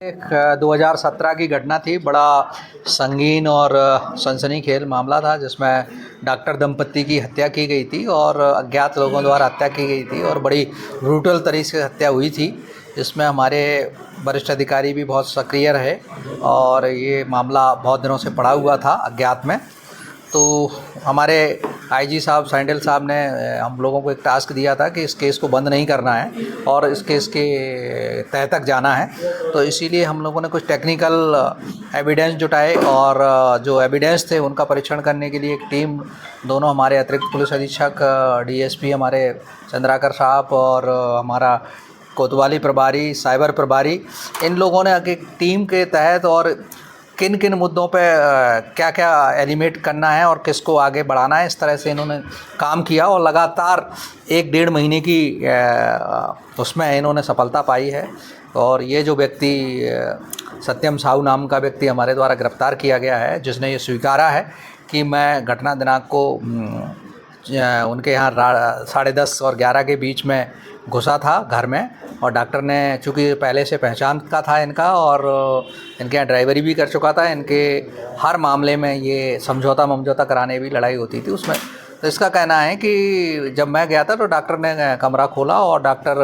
एक 2017 की घटना थी। बड़ा संगीन और सनसनीखेज मामला था जिसमें डॉक्टर दंपति की हत्या की गई थी और अज्ञात लोगों द्वारा हत्या की गई थी और बड़ी ब्रूटल तरीके से हत्या हुई थी। इसमें हमारे वरिष्ठ अधिकारी भी बहुत सक्रिय रहे और ये मामला बहुत दिनों से पड़ा हुआ था अज्ञात में। तो हमारे आईजी साहब सैंडल साहब ने हम लोगों को एक टास्क दिया था कि इस केस को बंद नहीं करना है और इस केस के तह तक जाना है। तो इसीलिए हम लोगों ने कुछ टेक्निकल एविडेंस जुटाए और जो एविडेंस थे उनका परीक्षण करने के लिए एक टीम, दोनों हमारे अतिरिक्त पुलिस अधीक्षक डीएसपी हमारे चंद्राकर साहब और हमारा कोतवाली प्रभारी, साइबर प्रभारी, इन लोगों ने एक टीम के तहत और किन किन मुद्दों पे क्या क्या एलिमिनेट करना है और किसको आगे बढ़ाना है, इस तरह से इन्होंने काम किया और लगातार 1-1.5 महीने की उसमें इन्होंने सफलता पाई है। और ये जो व्यक्ति सत्यम साहू नाम का व्यक्ति हमारे द्वारा गिरफ्तार किया गया है, जिसने ये स्वीकारा है कि मैं घटना दिनांक को उनके यहाँ 10:30 और 11 के बीच में घुसा था घर में और डॉक्टर ने चूँकि पहले से पहचान का था इनका और इनके यहाँ ड्राइवरी भी कर चुका था, इनके हर मामले में ये समझौता कराने भी लड़ाई होती थी उसमें। तो इसका कहना है कि जब मैं गया था तो डॉक्टर ने कमरा खोला और डॉक्टर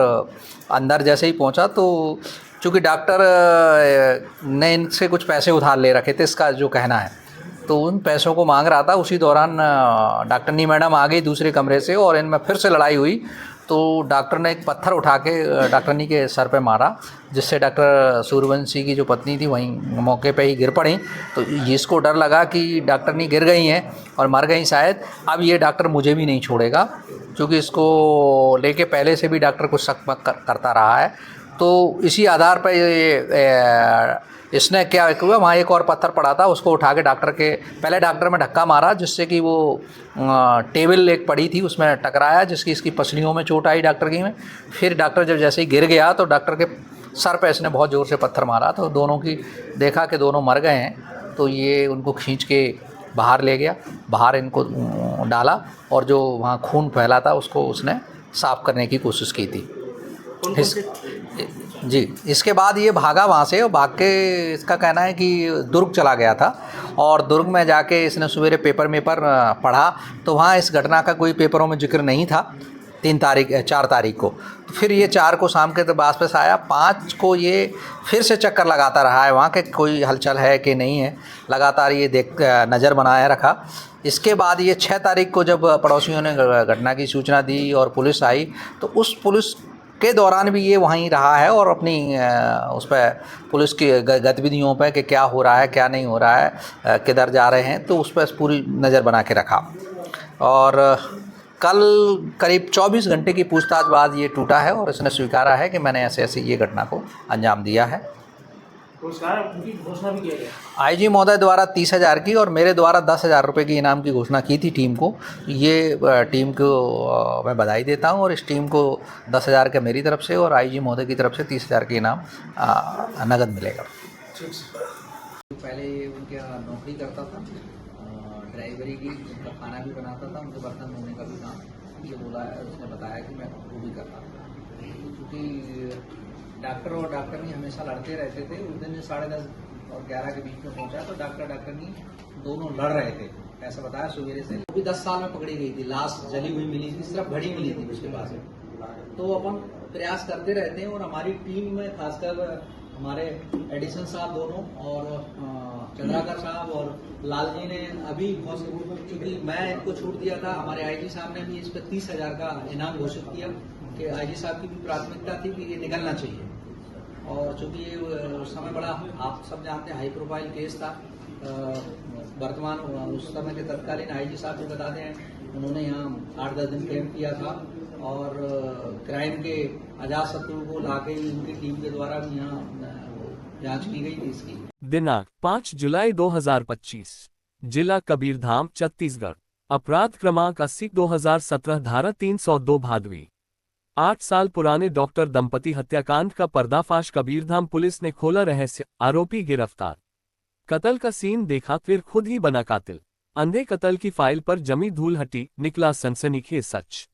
अंदर जैसे ही पहुंचा तो चूँकि डॉक्टर ने इनसे कुछ पैसे उधार ले रखे थे, इसका जो कहना है, तो उन पैसों को मांग रहा था। उसी दौरान डॉक्टरनी मैडम आ गई दूसरे कमरे से और इनमें फिर से लड़ाई हुई। तो डॉक्टर ने एक पत्थर उठा के डॉक्टरनी के सर पे मारा, जिससे डॉक्टर सूर्यवंशी की जो पत्नी थी वहीं मौके पे ही गिर पड़ी। तो जिसको डर लगा कि डॉक्टरनी गिर गई हैं और मर गई शायद, अब ये डॉक्टर मुझे भी नहीं छोड़ेगा, क्योंकि इसको लेके पहले से भी डॉक्टर कुछ शक करता रहा है। तो इसी आधार पर इसने क्या हुआ, वहाँ एक और पत्थर पड़ा था, उसको उठा के डॉक्टर के पहले डॉक्टर में धक्का मारा, जिससे कि वो टेबल एक पड़ी थी उसमें टकराया, जिसकी इसकी पसलियों में चोट आई डॉक्टर की में। फिर डॉक्टर जब जैसे ही गिर गया तो डॉक्टर के सर पे इसने बहुत ज़ोर से पत्थर मारा। तो दोनों की देखा कि दोनों मर गए हैं, तो ये उनको खींच के बाहर ले गया, बाहर इनको डाला और जो वहाँ खून फैला था उसको उसने साफ़ करने की कोशिश की थी। जी, इसके बाद ये भागा वहाँ से और भाग के इसका कहना है कि दुर्ग चला गया था और दुर्ग में जाके इसने सवेरे पेपर में पढ़ा तो वहाँ इस घटना का कोई पेपरों में जिक्र नहीं था। 4 तारीख को, तो फिर ये 4 को शाम के वापस आया। 5 को ये फिर से चक्कर लगाता रहा है वहाँ के कोई हलचल है कि नहीं है, लगातार ये नज़र बनाए रखा। इसके बाद ये 6 तारीख को जब पड़ोसियों ने घटना की सूचना दी और पुलिस आई, तो उस पुलिस के दौरान भी ये वहीं रहा है और अपनी उस पर पुलिस की गतिविधियों पर कि क्या हो रहा है क्या नहीं हो रहा है, किधर जा रहे हैं, तो उस पर पूरी नज़र बना के रखा। और कल करीब 24 घंटे की पूछताछ बाद ये टूटा है और इसने स्वीकारा है कि मैंने ऐसे ऐसे ये घटना को अंजाम दिया है। घोषणा भी किया गया आईजी महोदय द्वारा 30,000 की और मेरे द्वारा 10,000 रुपये की इनाम की घोषणा की थी टीम को। ये टीम को मैं बधाई देता हूँ और इस टीम को 10,000 का मेरी तरफ से और आईजी महोदय की तरफ से 30,000 के इनाम नगद मिलेगा। पहले ये उनके नौकरी करता था, ड्राइवरी की, उनका खाना भी बनाता था, उनके बर्तन धोने का भी काम ये बोला है, उसने बताया कि मैं वो भी करता था। क्योंकि डॉक्टर और डॉक्टरनी हमेशा लड़ते रहते थे। उस दिन 10:30 और 11 के बीच में पहुंचा तो डॉक्टरनी दोनों लड़ रहे थे, ऐसा बताया सवेरे से। वो भी 10 साल में पकड़ी गई थी, लाश जली हुई मिली थी, सिर्फ घड़ी मिली थी उसके पास। तो अपन प्रयास करते रहते हैं और हमारी टीम में खासकर हमारे एडिशन साहब दोनों और चंद्राकर साहब और लाल जी ने अभी बहुत, क्योंकि मैं इनको छूट दिया था, हमारे आईजी साहब ने भी इस पर 30,000 का इनाम घोषित किया कि आईजी साहब की भी प्राथमिकता थी कि ये निकलना चाहिए। और चूँकि ये उस समय बड़ा, आप सब जानते हैं, हाई प्रोफाइल केस था। वर्तमान उस समय के तत्कालीन आईजी साहब भी बता दें, उन्होंने यहाँ 8-10 दिन कैंप किया था और क्राइम के अजात शत्रु को लाके उनकी टीम के द्वारा भी यहाँ जांच की गई थी इसकी। दिनांक 5 जुलाई 2025, जिला कबीरधाम, छत्तीसगढ़। अपराध क्रमांक 80/2017, धारा 302 भादवी। 8 साल पुराने डॉक्टर दंपति हत्याकांड का पर्दाफाश, कबीरधाम पुलिस ने खोला रहस्य, आरोपी गिरफ्तार। कत्ल का सीन देखा फिर खुद ही बना कातिल, अंधे कत्ल की फाइल पर जमी धूल हटी, निकला सनसनीखेज सच।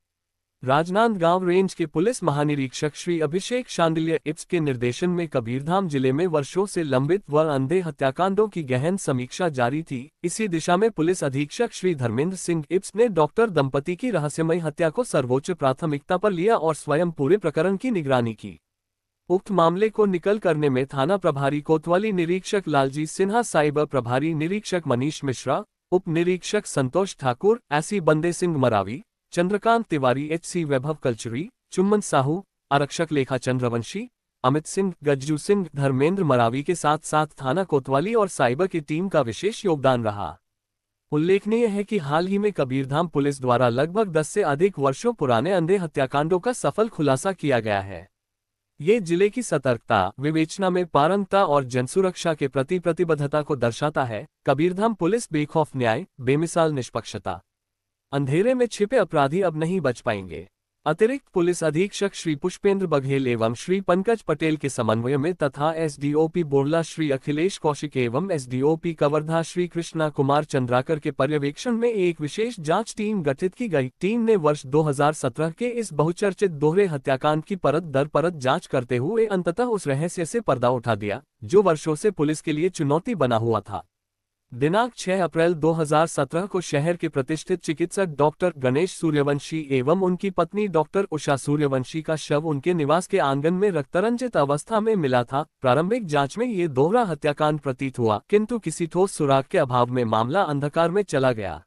राजनांदगांव रेंज के पुलिस महानिरीक्षक श्री अभिषेक शांडिल्य इप्स के निर्देशन में कबीरधाम जिले में वर्षों से लंबित व अंधे हत्याकांडों की गहन समीक्षा जारी थी। इसी दिशा में पुलिस अधीक्षक श्री धर्मेंद्र सिंह इप्स ने डॉक्टर दंपति की रहस्यमयी हत्या को सर्वोच्च प्राथमिकता पर लिया और स्वयं पूरे प्रकरण की निगरानी की। उक्त मामले को निकल करने में थाना प्रभारी कोतवाली निरीक्षक लालजी सिन्हा, साइबर प्रभारी निरीक्षक मनीष मिश्रा, उप निरीक्षक संतोष ठाकुर, एससी बंदे सिंह मरावी, चंद्रकांत तिवारी, एचसी वैभव कलचुरी, चुम्मन साहू, आरक्षक लेखा चंद्रवंशी, अमित सिंह, गज्जू सिंह, धर्मेंद्र मरावी के साथ साथ थाना कोतवाली और साइबर की टीम का विशेष योगदान रहा। उल्लेखनीय है कि हाल ही में कबीरधाम पुलिस द्वारा लगभग 10 से अधिक वर्षों पुराने अंधे हत्याकांडों का सफल खुलासा किया गया है। ये जिले की सतर्कता, विवेचना में पारंगता और जनसुरक्षा के प्रति प्रतिबद्धता को दर्शाता है। कबीरधाम पुलिस बेखौफ न्याय, बेमिसाल निष्पक्षता। अंधेरे में छिपे अपराधी अब नहीं बच पाएंगे। अतिरिक्त पुलिस अधीक्षक श्री पुष्पेंद्र बघेल एवं श्री पंकज पटेल के समन्वय में तथा एसडीओपी बोरला श्री अखिलेश कौशिक एवं एसडीओपी कवर्धा श्री कृष्णा कुमार चंद्राकर के पर्यवेक्षण में एक विशेष जांच टीम गठित की गई। टीम ने वर्ष 2017 के इस बहुचर्चित दोहरे हत्याकांड की परत दर परत जांच करते हुए अंततः उस रहस्य से पर्दा उठा दिया जो वर्षों से पुलिस के लिए चुनौती बना हुआ था। दिनांक 6 अप्रैल 2017 को शहर के प्रतिष्ठित चिकित्सक डॉक्टर गणेश सूर्यवंशी एवं उनकी पत्नी डॉक्टर उषा सूर्यवंशी का शव उनके निवास के आंगन में रक्तरंजित अवस्था में मिला था। प्रारंभिक जांच में ये दोहरा हत्याकांड प्रतीत हुआ, किंतु किसी ठोस सुराग के अभाव में मामला अंधकार में चला गया।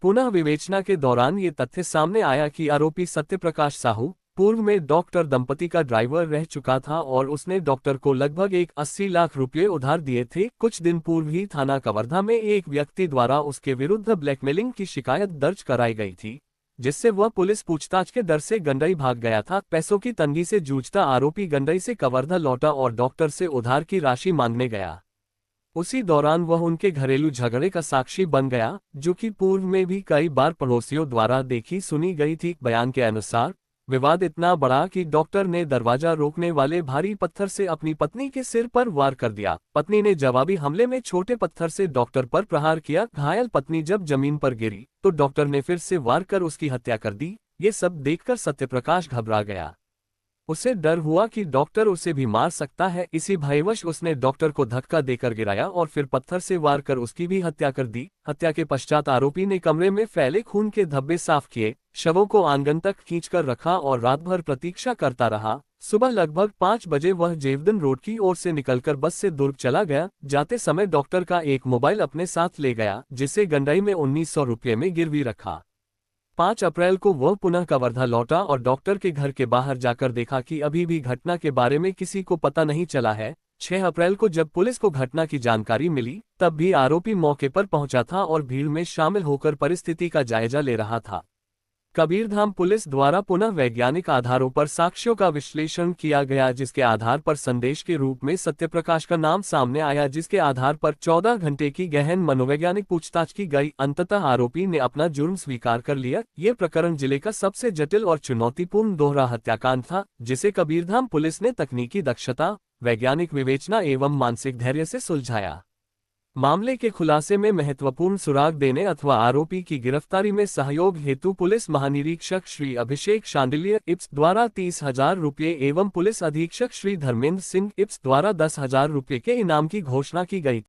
पुनः विवेचना के दौरान ये तथ्य सामने आया कि आरोपी सत्यप्रकाश साहू पूर्व में डॉक्टर दंपति का ड्राइवर रह चुका था और उसने डॉक्टर को लगभग 80 लाख रुपए उधार दिए थे। कुछ दिन पूर्व ही थाना कवर्धा में एक व्यक्ति द्वारा उसके विरुद्ध ब्लैकमेलिंग की शिकायत दर्ज कराई गई थी, जिससे वह पुलिस पूछताछ के डर से गंडई भाग गया था। पैसों की तंगी से जूझता आरोपी गंडई से कवर्धा लौटा और डॉक्टर से उधार की राशि मांगने गया। उसी दौरान वह उनके घरेलू झगड़े का साक्षी बन गया, जो कि पूर्व में भी कई बार पड़ोसियों द्वारा देखी सुनी गई थी। बयान के अनुसार विवाद इतना बढ़ा कि डॉक्टर ने दरवाजा रोकने वाले भारी पत्थर से अपनी पत्नी के सिर पर वार कर दिया। पत्नी ने जवाबी हमले में छोटे पत्थर से डॉक्टर पर प्रहार किया। घायल पत्नी जब जमीन पर गिरी तो डॉक्टर ने फिर से वार कर उसकी हत्या कर दी। ये सब देखकर सत्यप्रकाश घबरा गया। उसे डर हुआ कि डॉक्टर उसे भी मार सकता है। इसी भयवश उसने डॉक्टर को धक्का देकर गिराया और फिर पत्थर से वार कर उसकी भी हत्या कर दी। हत्या के पश्चात आरोपी ने कमरे में फैले खून के धब्बे साफ किए, शवों को आंगन तक खींचकर रखा और रात भर प्रतीक्षा करता रहा। सुबह लगभग 5 बजे वह जेवदन रोड की ओर से निकलकर बस से दुर्ग चला गया। जाते समय डॉक्टर का एक मोबाइल अपने साथ ले गया, जिसे गंडई में 1900 रुपये में गिरवी रखा। 5 अप्रैल को वह पुनः कवर्धा लौटा और डॉक्टर के घर के बाहर जाकर देखा कि अभी भी घटना के बारे में किसी को पता नहीं चला है। 6 अप्रैल को जब पुलिस को घटना की जानकारी मिली, तब भी आरोपी मौके पर पहुंचा था और भीड़ में शामिल होकर परिस्थिति का जायजा ले रहा था। कबीरधाम पुलिस द्वारा पुनः वैज्ञानिक आधारों पर साक्ष्यों का विश्लेषण किया गया, जिसके आधार पर संदेश के रूप में सत्यप्रकाश का नाम सामने आया, जिसके आधार पर 14 घंटे की गहन मनोवैज्ञानिक पूछताछ की गई। अंततः आरोपी ने अपना जुर्म स्वीकार कर लिया। ये प्रकरण जिले का सबसे जटिल और चुनौतीपूर्ण दोहरा हत्याकांड था, जिसे कबीरधाम पुलिस ने तकनीकी दक्षता, वैज्ञानिक विवेचना एवं मानसिक धैर्य से सुलझाया। मामले के खुलासे में महत्वपूर्ण सुराग देने अथवा आरोपी की गिरफ्तारी में सहयोग हेतु पुलिस महानिरीक्षक श्री अभिषेक शांडिल्य इप्स द्वारा 30,000 रुपये एवं पुलिस अधीक्षक श्री धर्मेंद्र सिंह इप्स द्वारा 10,000 रुपये के इनाम की घोषणा की गई।